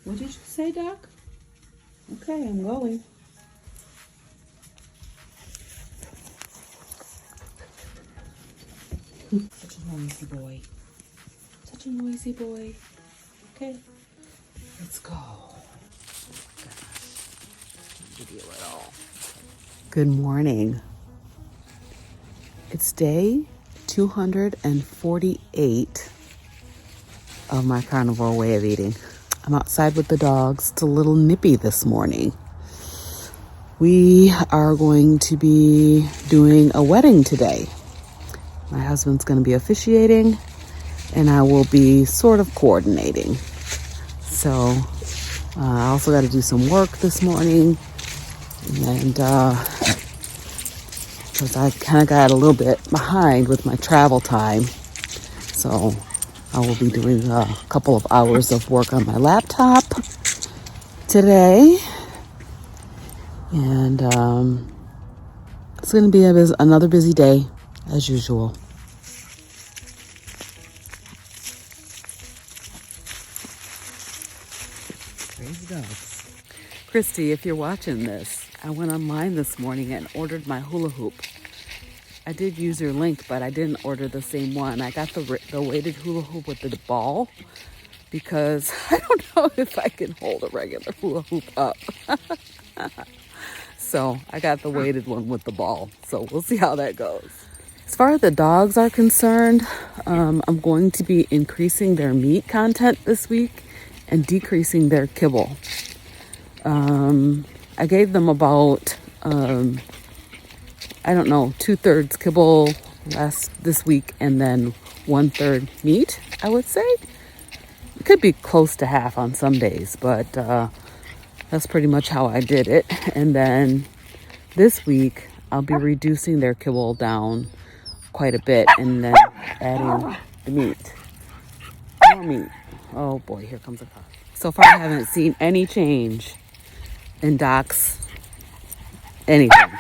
What did you say, Doc? Okay, I'm going. Such a noisy boy. Such a noisy boy. Okay, let's go. Video it all. Good morning. It's day 248 of my carnivore way of eating. I'm outside with the dogs. It's a little nippy this morning. We are going to be doing a wedding today. My husband's going to be officiating, and I will be sort of coordinating. So I also got to do some work this morning, and because I kind of got a little bit behind with my travel time. So I will be doing a couple of hours of work on my laptop today. And it's going to be another busy day, as usual. Crazy dogs. Christy, if you're watching this, I went online this morning and ordered my hula hoop. I did use your link, but I didn't order the same one. I got the weighted hula hoop with the ball because I don't know if I can hold a regular hula hoop up. So I got the weighted one with the ball. So we'll see how that goes. As far as the dogs are concerned, I'm going to be increasing their meat content this week and decreasing their kibble. I gave them about, 2/3 kibble this week and then 1/3 meat, I would say. It could be close to half on some days, but that's pretty much how I did it. And then this week, I'll be reducing their kibble down quite a bit and then adding the meat. More meat. Oh boy, here comes a car. So far, I haven't seen any change in Doc's anything.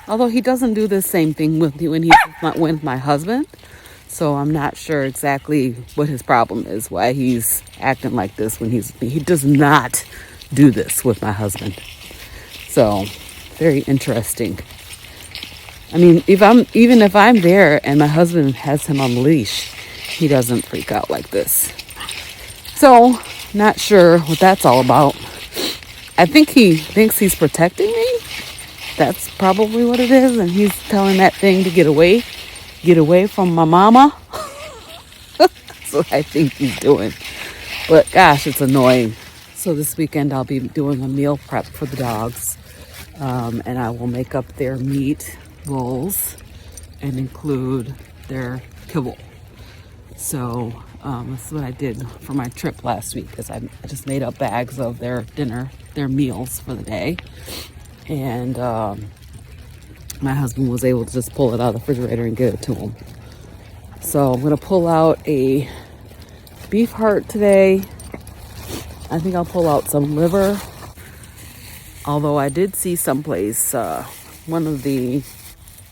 Although he doesn't do the same thing when he's with my husband. So I'm not sure exactly what his problem is, why he's acting like this when he does not do this with my husband. So very interesting. I mean, even if I'm there and my husband has him on the leash, he doesn't freak out like this. So not sure what that's all about. I think he thinks he's protecting me. That's probably what it is. And he's telling that thing to get away from my mama. That's what I think he's doing. But gosh, it's annoying. So this weekend I'll be doing a meal prep for the dogs. And I will make up their meat bowls and include their kibble. So that's what I did for my trip last week, because I just made up bags of their meals for the day. And my husband was able to just pull it out of the refrigerator and give it to him. So I'm going to pull out a beef heart today. I think I'll pull out some liver. Although I did see someplace, one of the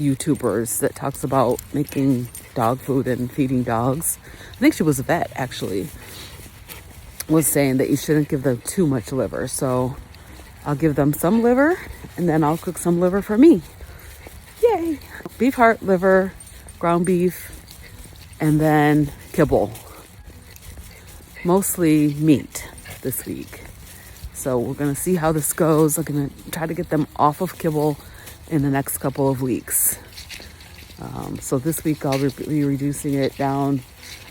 YouTubers that talks about making dog food and feeding dogs, I think she was a vet actually, was saying that you shouldn't give them too much liver. So I'll give them some liver and then I'll cook some liver for me. Yay! Beef heart, liver, ground beef, and then kibble. Mostly meat this week. So we're going to see how this goes. I'm going to try to get them off of kibble in the next couple of weeks. So this week I'll be reducing it down.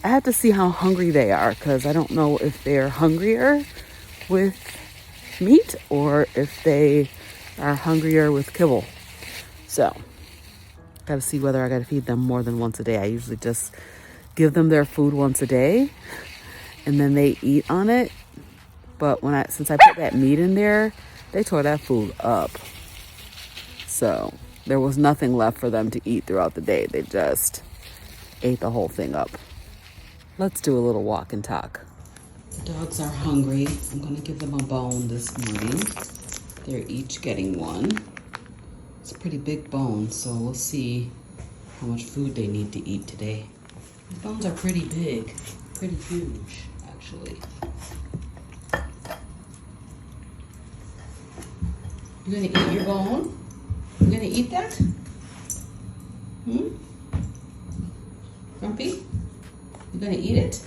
I have to see how hungry they are, because I don't know if they're hungrier with meat or if they are hungrier with kibble. So got to see whether I got to feed them more than once a day. I usually just give them their food once a day and then they eat on it. But since I put that meat in there, they tore that food up. So there was nothing left for them to eat throughout the day. They just ate the whole thing up. Let's do a little walk and talk. The dogs are hungry. I'm going to give them a bone this morning. They're each getting one. It's a pretty big bone, so we'll see how much food they need to eat today. The bones are pretty big, pretty huge, actually. You gonna eat your bone? You gonna eat that? Grumpy? You gonna eat it?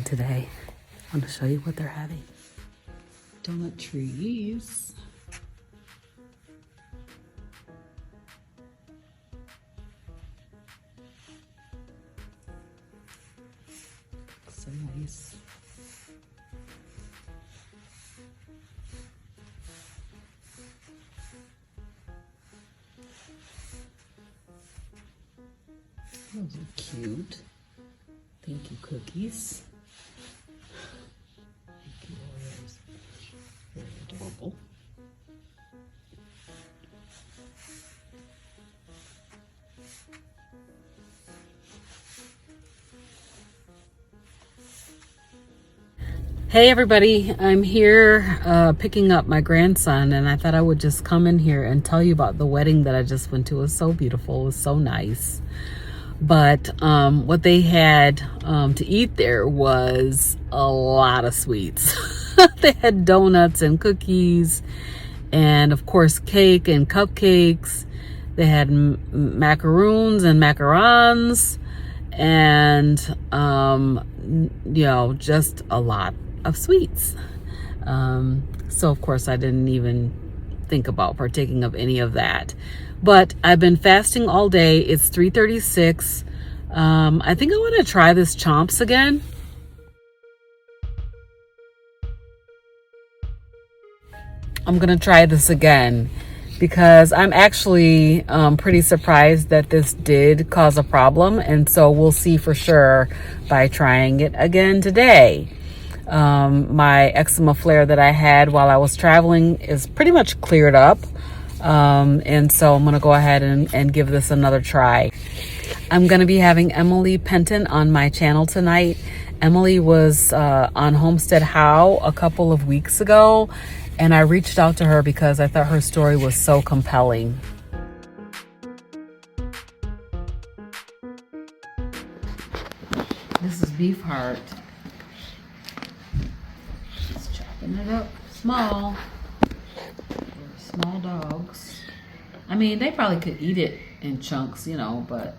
Today. I want to show you what they're having. Donut trees. So nice. Those are cute. Thank you, cookies. Very adorable. Hey everybody, I'm here picking up my grandson, and I thought I would just come in here and tell you about the wedding that I just went to. It was so beautiful, it was so nice. But what they had to eat there was a lot of sweets. They had donuts and cookies, and of course cake and cupcakes. They had macaroons and macarons, and you know, just a lot of sweets. So of course I didn't even think about partaking of any of that. But I've been fasting all day. It's 3:36. I think I want to try this Chomps again. I'm gonna try this again because I'm actually pretty surprised that this did cause a problem, and so we'll see for sure by trying it again today. My eczema flare that I had while I was traveling is pretty much cleared up, and so I'm gonna go ahead and give this another try. I'm gonna be having Emily Penton on my channel tonight. Emily was on Homestead How a couple of weeks ago, and I reached out to her because I thought her story was so compelling. This is beef heart. Just chopping it up small. Small dogs. I mean, they probably could eat it in chunks, you know, but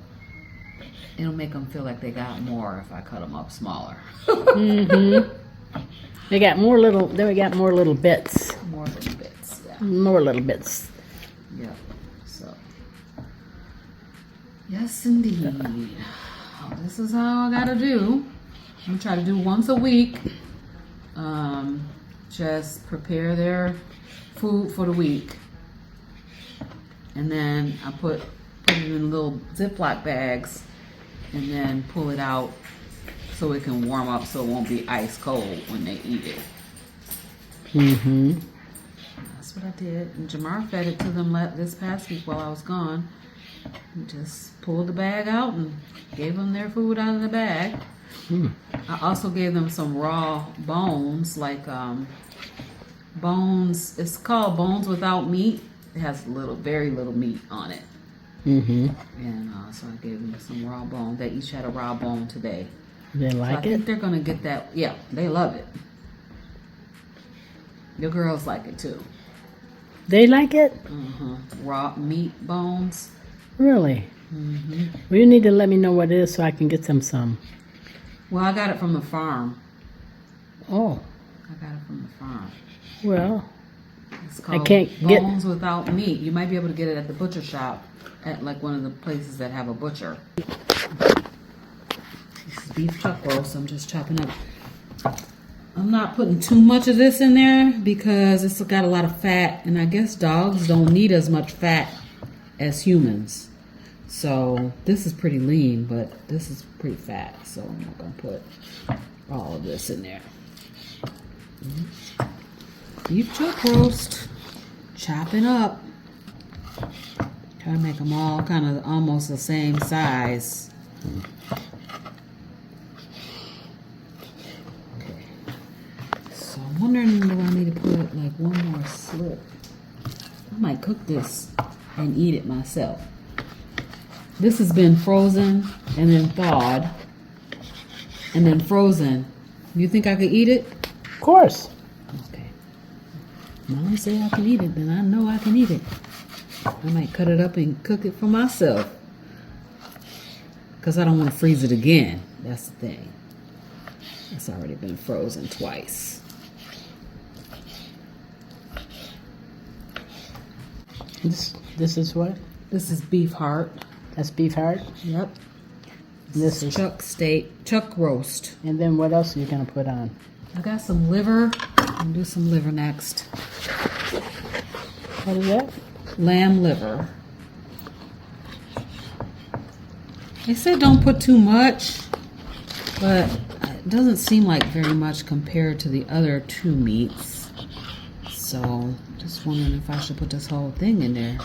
it'll make them feel like they got more if I cut them up smaller. They got more little. They got more little bits. More little bits. Yeah. More little bits. Yep. So. Yes, indeed. Well, this is how I gotta do. I'm gonna try to do once a week. Just prepare their food for the week, and then I put it in little Ziploc bags, and then pull it out so it can warm up, so it won't be ice cold when they eat it. That's what I did. And Jamar fed it to them this past week while I was gone. We just pulled the bag out and gave them their food out of the bag. I also gave them some raw bones, like bones. It's called Bones Without Meat. It has very little meat on it. And so I gave them some raw bone. They each had a raw bone today. They like I think they're gonna get that. Yeah, they love it. Your girls like it too. They like it? Raw meat bones. Really? Well, you need to let me know what it is so I can get them some. Well, I got it from the farm. Oh. I got it from the farm. Well, It's called can't get- Bones Without Meat. You might be able to get it at the butcher shop, at like one of the places that have a butcher. This is beef chuck roast. I'm just chopping up. I'm not putting too much of this in there because it's got a lot of fat, and I guess dogs don't need as much fat as humans. So this is pretty lean, but this is pretty fat, so I'm not gonna put all of this in there. Beef chuck roast, chopping up. Try to make them all kind of almost the same size. Okay. So I'm wondering, do I need to put like one more slip? I might cook this and eat it myself. This has been frozen and then thawed and then frozen. You think I could eat it? Of course. Okay. Mom say I can eat it, then I know I can eat it. I might cut it up and cook it for myself. Because I don't want to freeze it again. That's the thing. It's already been frozen twice. This is what? This is beef heart. That's beef heart. Yep. This is. Chuck roast. And then what else are you gonna put on? I got some liver. I'm do some liver next. What is that? Lamb liver. They said don't put too much, but it doesn't seem like very much compared to the other two meats. So, just wondering if I should put this whole thing in there.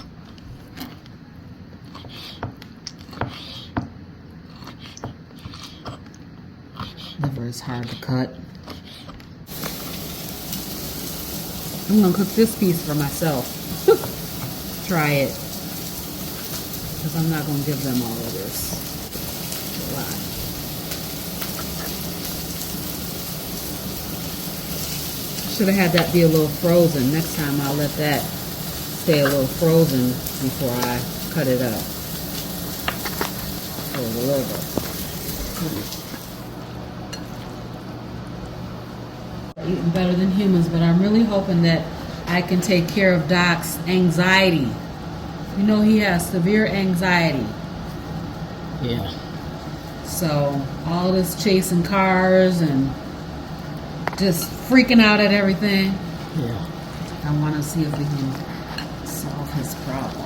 Liver is hard to cut. I'm gonna cook this piece for myself. Try it. Because I'm not gonna give them all of this. It's a lot. Should have had that be a little frozen. Next time I'll let that stay a little frozen before I cut it up. For the liver. Eating better than humans, but I'm really hoping that I can take care of Doc's anxiety. You know, he has severe anxiety. Yeah. So all this chasing cars and just freaking out at everything. Yeah. I want to see if we can solve his problem.